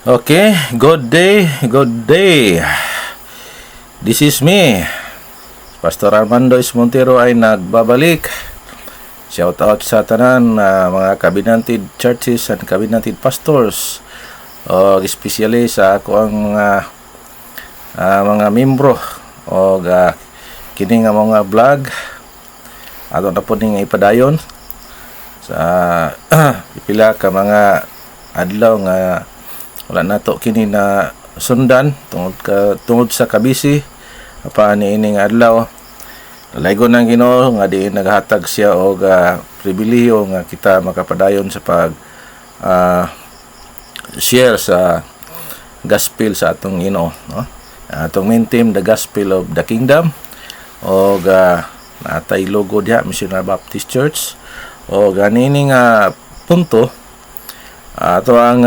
Okay, good day, good day. This is me, Pastor Armando Montero ay nagbabalik. Shout out sa tanan mga covenanted churches and covenanted pastors. Especially sa ako ang mga membro o kini nga mga vlog ato na po ning ipadayon sa pipila ka mga adlaw nga wala nato kini na sundan tungod sa kabisi apa niining adlaw. Laygo ng Ginoo nga di naghatag siya og pribilehiyo nga kita makapadayon sa pag share sa gospel sa atong Ginoo, no? Atong main theme, the gospel of the kingdom, o natay logo diha Missionary Baptist Church. O ganini nga punto ato ang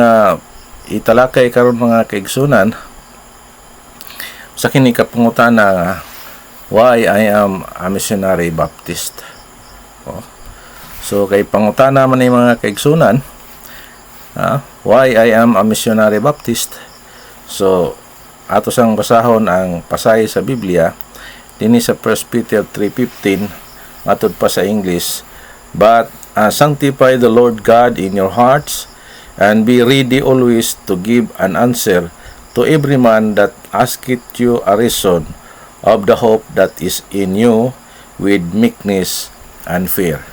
italakay karon mga kaigsunan sa kini kapangutana nga why I am a missionary Baptist. So kay pangutana man ni mga kaigsunan, why I am a missionary Baptist. So ato sang basahon ang pasahi sa Biblia dinhi sa 1 Peter 3:15 matod pa sa English. But sanctify the Lord God in your hearts, and be ready always to give an answer to every man that asketh you a reason of the hope that is in you with meekness and fear.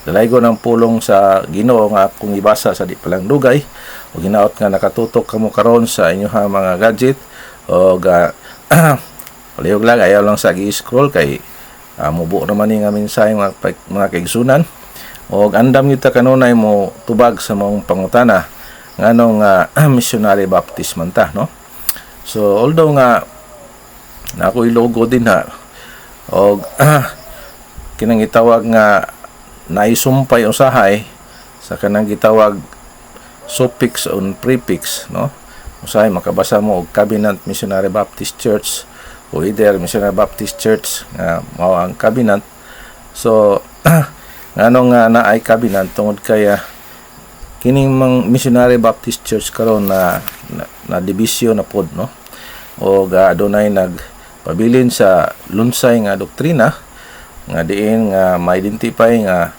Dalaygo ng pulong sa Ginoo nga akong ibasa sa di palang dugay o ginaot nga nakatutok kamo karon sa inyo mga gadget o palihog lang ayaw lang sa gi-scroll kay mubo naman ni nga mensahe mga kaigsunan. O andam kita kanunay mo tubag sa mong pangutana nganong missionary Baptist man ta, no? So although nga na ako ilogo din ha o kinang gitawag nga naisumpay usahay sa kanang gitawag suffix on prefix, no? Usahay makabasa mo og Covenant Missionary Baptist Church o either Missionary Baptist Church nga mao ang Covenant. So nganong naay Covenant tungod kaya kining mga Missionary Baptist Church karon na dibisyon na pod, no? O adunay nagpabilin sa lunsay nga doktrina nga diin nga ma-identify nga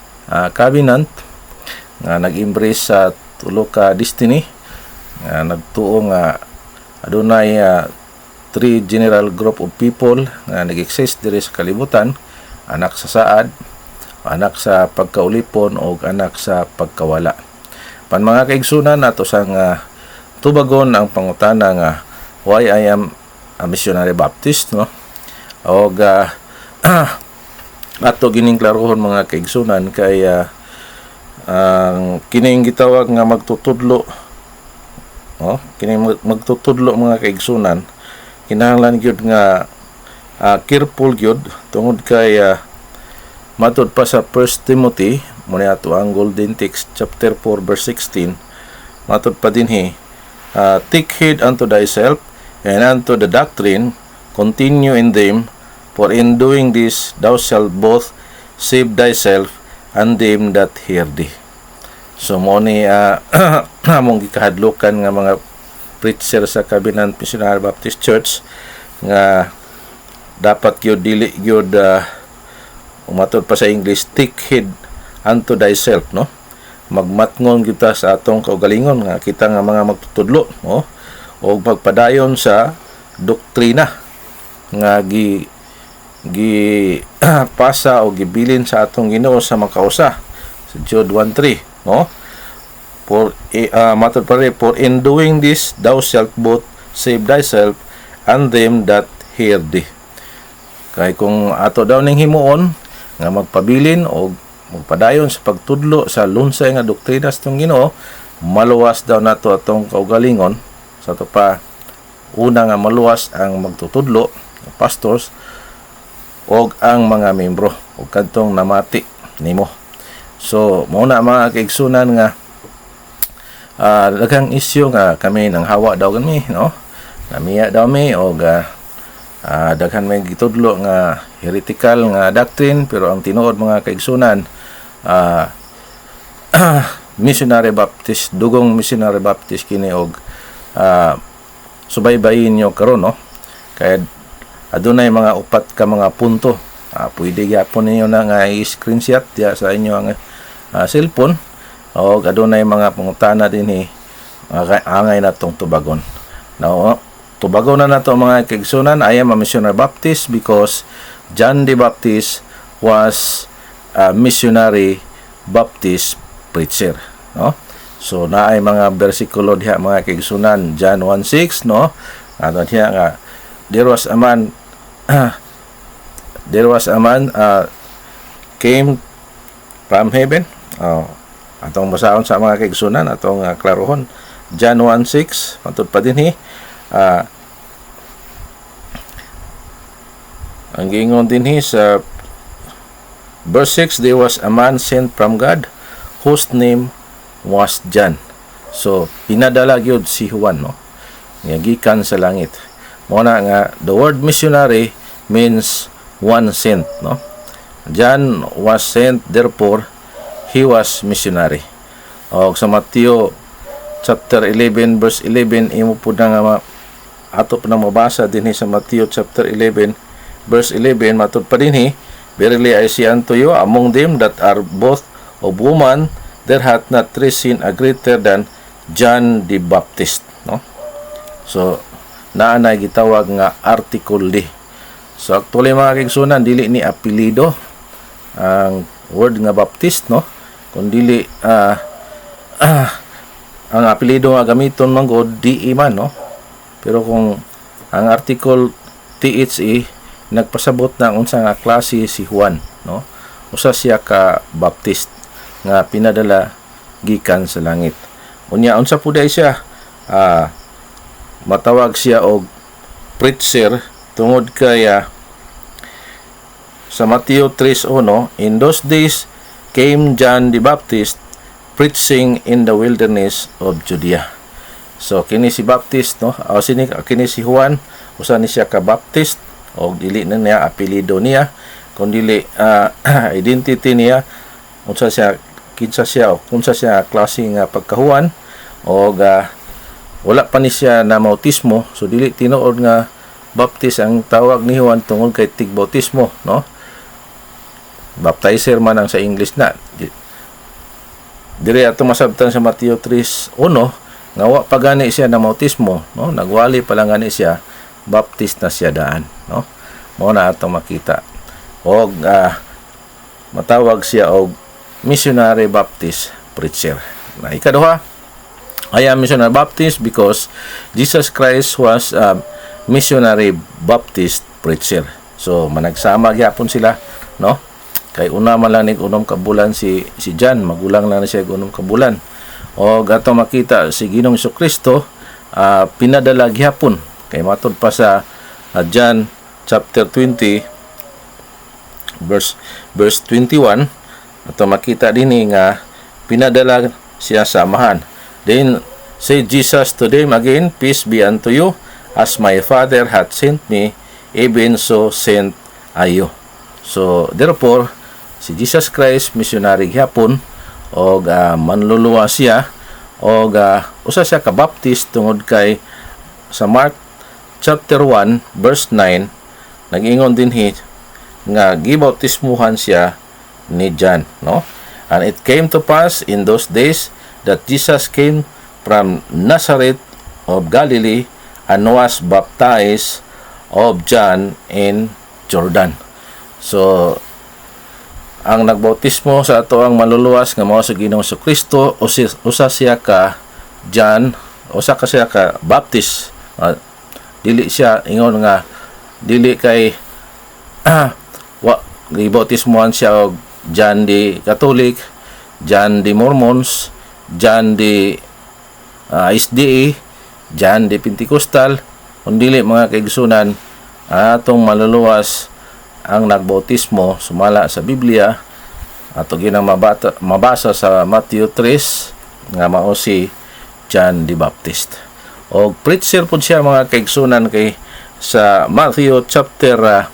Covenant nga nag-embrace sa tulo ka destiny nga nagtuo nga adunay three general group of people nga nag-exist diri sa kalibutan: anak sa saad, anak sa pagkaulipon o anak sa pagkawala. Pan mga kaigsunan nato sang tubagon ang pangutana nga why I am a missionary Baptist, no? O ato gining klarohon mga kaigsunan kay ang kining gitawag nga magtutudlo, no? Kining magtutudlo mga kaigsunan kinahanglan gyud nga careful gyud tungod kay matod pa sa 1 Timothy muna ato ang golden text chapter 4 verse 16 matod pa dinhi take heed unto thyself and unto the doctrine, continue in them, for in doing this thou shalt both save thyself and them that hear thee. So mo ni among gikahadlokan nga mga preacher sa Covenant Missionary Baptist Church nga dapat gyud dili gyud umatod pa sa English, take heed unto thyself, no? Magmatngon kita sa atong kaugalingon nga kita nga mga magtutudlo, no? O magpadayon sa doktrina nga gi pasa o gibilin sa atong Ginoo sa makausa sa Jude 1:3, no? Matod pa rin, for in doing this thou shalt both save thyself and them that hear thee. Kay kung ato daw ning himuon nga magpabilin o magpadayon sa pagtudlo sa lunsay nga doktrina sa itong Ginoo, maluwas daw nato atong kaugalingon. Sa ito pa, una nga maluwas ang magtutudlo, pastors, o ang mga membro, o kantong namati nimo. So, muna mga kaigsunan nga, daghang isyu nga kami nang hawa daw kami, no? Namiya daw mi, o daghan may gitudlo nga heretical nga doctrine, pero ang tinuod mga kaigsunan missionary Baptist, dugong missionary Baptist kini og subaybayin nyo karon, no? Kaya adunay mga upat ka mga punto. Pwede gyapon ninyo na nga i-screenshot ya sa inyo ang cellphone, o adunay mga pangutana din angay na tong tubagon. Now, tubagon na nato mga kaigsunan. I am a missionary Baptist because John the Baptist was a missionary Baptist preacher, no? So naay mga bersikulo diha mga kaigsunan. John 1:6, no? Ato diha nga there was a man came from heaven. Atong basahon sa mga kaigsunan, atong klarohon. John 1:6 matud pa dinhi. Ang giingon dinhi sa verse 6, there was a man sent from God whose name was John. So pinadala gyud si Juan, no? Nga gikan sa langit. Mo na nga the word missionary means one sent, no? John was sent, therefore he was missionary. O sa Mateo chapter 11 verse 11, imo pud nga ato pa mabasa dinhi sa Mateo chapter 11 verse 11, matud pa dinhi, verily I say unto you, among them that are both of woman, there hath not risen a greater than John the Baptist, no? So naanay gitawag nga article D. So actually mga kaigsunan, dili ni apelido ang word nga Baptist, no? Kung dili ang apelido nga gamiton man god DE man, no? Pero kung ang article THE nagpasabot na unsa nga klase si Juan, no? Usa siya ka Baptist nga pinadala gikan sa langit. Unya unsa pud siya? Matawag siya og preacher tungod kay sa Mateo 3:1, in those days came John the Baptist preaching in the wilderness of Judea. So kini si Baptist, no? Kini si Juan, usa ni siya ka Baptist, o dili na niya apelido niya, kundi identity niya, unsa siya, kinsa siya, o unsa siya klase nga pagkahuan, o wala pa ni siya na bautismo. So dili tinuod nga Baptist ang tawag ni Juan tungod kay tigbautismo, no? Baptizer man ang sa English na. Dire ato masabtan sa Mateo 3:1 nga wa pa gani siya na bautismo, no? Nagwali pa lang gani siya, Baptist na siya daan, no? Mao na ato makita. Og matawag siya og missionary Baptist preacher. Na ikaduha, I am missionary Baptist because Jesus Christ was a missionary Baptist preacher. So managsama gyapon sila, no? Kay una man lang unom ka bulan si John, magulang lang na siya unom ka bulan. O ato makita si Ginoong Jesucristo pinadala gyapon kay matud pa sa John chapter 20 verse 21, ato makita dinhi nga pinadala siya sa amahan. Then said Jesus to them again, peace be unto you, as my Father hath sent me, even so sent I you. So therefore si Jesus Christ missionary gyapon, o manluluwa siya, o usa siya ka Baptist tungod kay sa Mark chapter 1 verse 9 nag-ingon dinhi nga gibautismuhan siya ni John, no? And it came to pass in those days that Jesus came from Nazareth of Galilee and was baptized of John in Jordan. So ang nagbautismo sa ato ang maluluwas nga mao sa Ginoong Jesucristo, usa siya ka John, usa ka siya ka Baptist. Dili siya ingon nga dili kay gibautismohan siya og John di Catholic, John di Mormons, John di SDA, John di Pentecostal, kundi mga kaigsunan atong maluluwas ang nagbautismo sumala sa Biblia ato ginang mabasa sa Matthew 3 nga mao si John the Baptist. O preacher pud siya mga kaigsunan kay sa Matthew chapter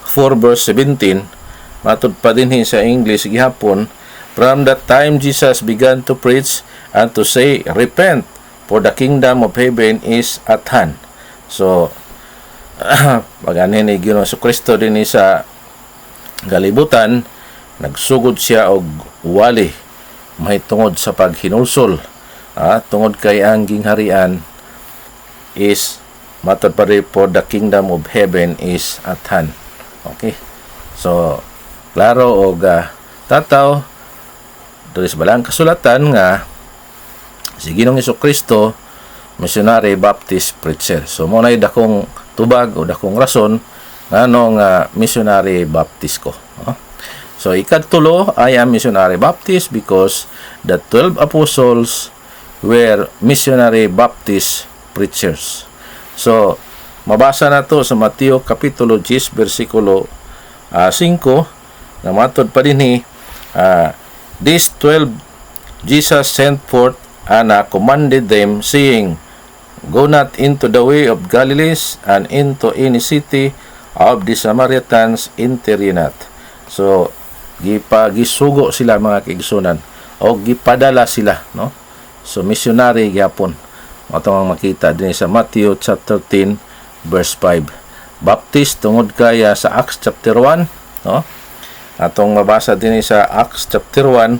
4 verse 17 matud pa dinhi sa English gihapon, from that time Jesus began to preach and to say, repent, for the kingdom of heaven is at hand. So pag anin ni Ginoong Kristo din sa kalibutan, nagsugod siya og wali mahitungod sa paghinulsol, tungod kay ang gingharian is matod pa rin, for the kingdom of heaven is at hand. Okay, so klaro og tataw diri sa balang kasulatan nga si Ginoong Kristo missionary Baptist preacher. So mo nay dakong tubag o dakong rason ngano nga missionary Baptist ko. So ikatulo, I am missionary Baptist because the 12 apostles were missionary Baptist preachers. So mabasa na to sa Mateo kapitulo 10 versikulo 5 na matod pa dinhi, these 12 Jesus sent forth and commanded them, saying, go not into the way of Galilees, and into any city of the Samaritans enter ye not. So gisugo sila mga kaigsunan o gipadala sila, no? So missionary gyapon. Atong makita din sa Matthew chapter 10 verse 5. Baptist tungod kaya sa Acts chapter 1, no? Atong mabasa din sa Acts chapter 1,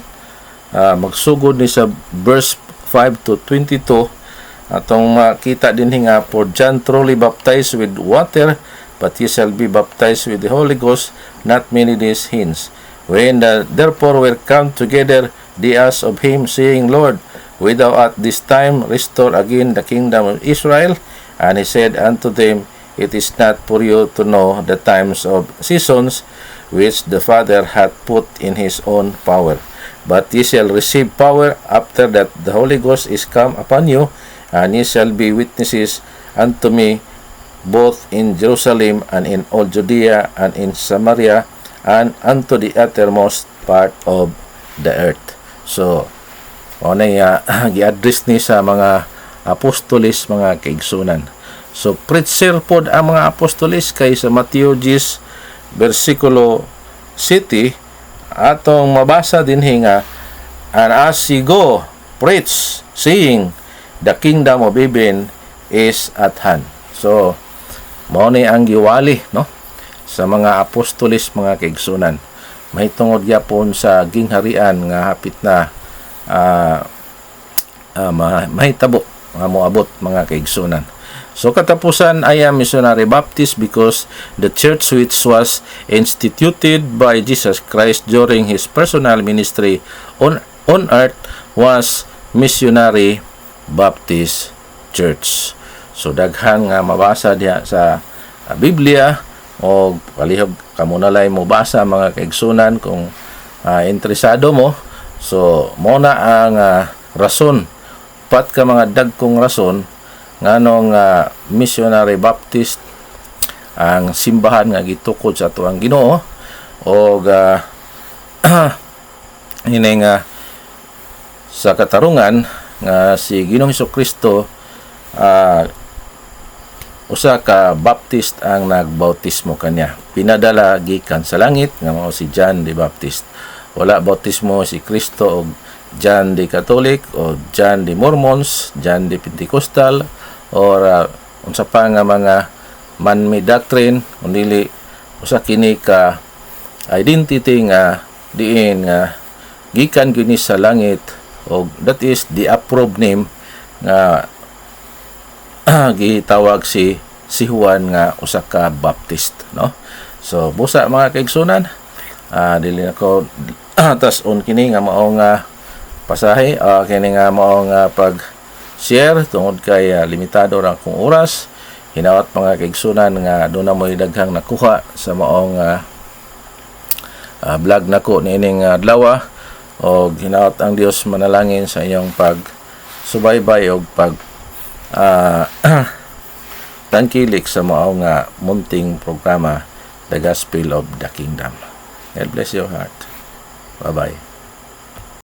magsugod ni sa verse 5 to 22. Atong makita din nga, for John truly baptized with water, but ye shall be baptized with the Holy Ghost not many days hence. When therefore were come together, they asked of him, saying, Lord, wilt thou at this time restore again the kingdom of Israel? And he said unto them, it is not for you to know the times of seasons which the Father hath put in his own power. But ye shall receive power after that the Holy Ghost is come upon you, and ye shall be witnesses unto me both in Jerusalem and in all Judea and in Samaria and unto the uttermost part of the earth. So, gi-address ni sa mga apostolis, mga kaigsunan. So, preacher pod ang mga apostolis kay sa Matthew 10 versikulo 7 atong mabasa din nga, and as ye go, preach, saying, the kingdom of heaven is at hand. So, mao ni ang giwali, no, sa mga apostolis, mga kaigsunan. Mahitungod gyapon sa gingharian nga hapit na mahitabo nga moabot, mga kaigsunan. So katapusan, I am missionary Baptist because the church which was instituted by Jesus Christ during his personal ministry on earth was missionary Baptist church. So daghan nga mabasa diha sa Biblia, o palihog kamo na lay mo basa, mga kaigsunan, kung interesado mo. So mo na ang rason, pat ka mga dagkong rason nganong missionary Baptist ang simbahan nga gitukod sa atuang Ginoo, o ini nga sa katarungan nga si Ginoong Kristo usa ka Baptist ang nagbautismo kanya, pinadala gikan sa langit nga mao si John the Baptist. Wala bautismo si Kristo og John the Catholic o John the Mormons, John the Pentecostal, or unsa pa nga mga man-made doctrine, kundi usa kini ka identity nga diin nga gikan kini sa langit, o that is the approved name nga gitawag si Juan nga usa ka Baptist, no? So busa, mga kaigsunan, dili nako tas-on kini nga mao nga pasahe, kini nga mao nga pag-share tungod kay limitado ra kong oras. Hinawat, mga kaigsunan, nga doon na mo'y daghang nakuha sa maong vlog nako niining adlaw, o hinawat ang Dios manalangin sa iyong pag-subaybay o tangkilik sa maong munting programa, The Gospel of the Kingdom. God bless your heart. Bye-bye.